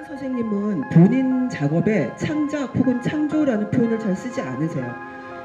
이완 선생님은 본인 작업에 창작 혹은 창조라는 표현을 잘 쓰지 않으세요.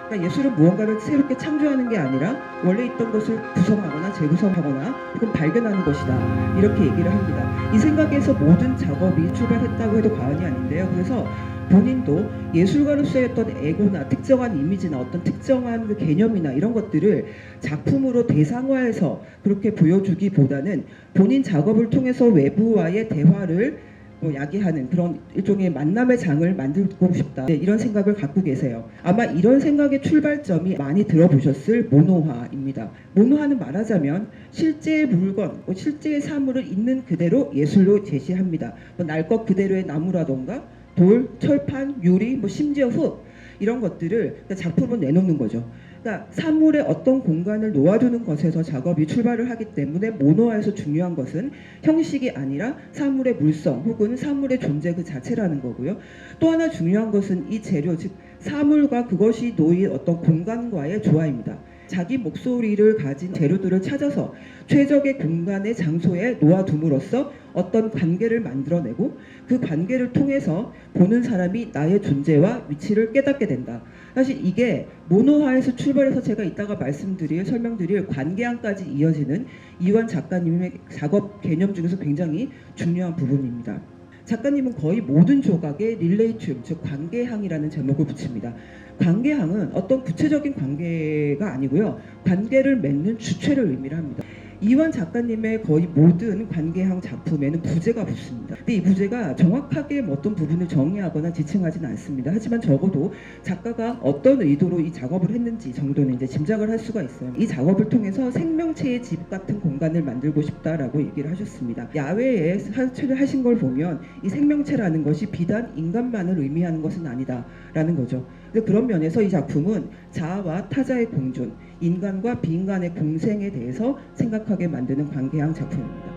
그러니까 예술은 무언가를 새롭게 창조하는 게 아니라 원래 있던 것을 구성하거나 재구성하거나 혹은 발견하는 것이다, 이렇게 얘기를 합니다. 이 생각에서 모든 작업이 출발했다고 해도 과언이 아닌데요. 그래서 본인도 예술가로서의 어떤 에고나 특정한 이미지나 어떤 특정한 그 개념이나 이런 것들을 작품으로 대상화해서 그렇게 보여주기보다는 본인 작업을 통해서 외부와의 대화를 야기하는 그런 일종의 만남의 장을 만들고 싶다, 이런 생각을 갖고 계세요. 아마 이런 생각의 출발점이 많이 들어보셨을 모노화입니다. 모노화는 말하자면 실제의 물건, 실제의 사물을 있는 그대로 예술로 제시합니다. 날 것 그대로의 나무라던가 돌, 철판, 유리, 심지어 흙, 이런 것들을 작품으로 내놓는 거죠. 그러니까 사물의 어떤 공간을 놓아두는 것에서 작업이 출발을 하기 때문에 모노화에서 중요한 것은 형식이 아니라 사물의 물성 혹은 사물의 존재 그 자체라는 거고요. 또 하나 중요한 것은 이 재료, 즉 사물과 그것이 놓인 어떤 공간과의 조화입니다. 자기 목소리를 가진 재료들을 찾아서 최적의 공간의 장소에 놓아둠으로써 어떤 관계를 만들어내고 그 관계를 통해서 보는 사람이 나의 존재와 위치를 깨닫게 된다. 사실 이게 모노화에서 출발해서 제가 이따가 설명드릴 관계항까지 이어지는 이완 작가님의 작업 개념 중에서 굉장히 중요한 부분입니다. 작가님은 거의 모든 조각에 릴레이튬, 즉 관계항이라는 제목을 붙입니다. 관계항은 어떤 구체적인 관계가 아니고요, 관계를 맺는 주체를 의미를 합니다. 이완 작가님의 거의 모든 관계항 작품에는 부제가 붙습니다. 근데 이 부제가 정확하게 어떤 부분을 정의하거나 지칭하지는 않습니다. 하지만 적어도 작가가 어떤 의도로 이 작업을 했는지 정도는 이제 짐작을 할 수가 있어요. 이 작업을 통해서 생명체의 집 같은 공간을 만들고 싶다라고 얘기를 하셨습니다. 야외에 사찰을 하신 걸 보면 이 생명체라는 것이 비단 인간만을 의미하는 것은 아니다라는 거죠. 그런 면에서 이 작품은 자아와 타자의 공존, 인간과 비인간의 공생에 대해서 생각하게 만드는 관계형 작품입니다.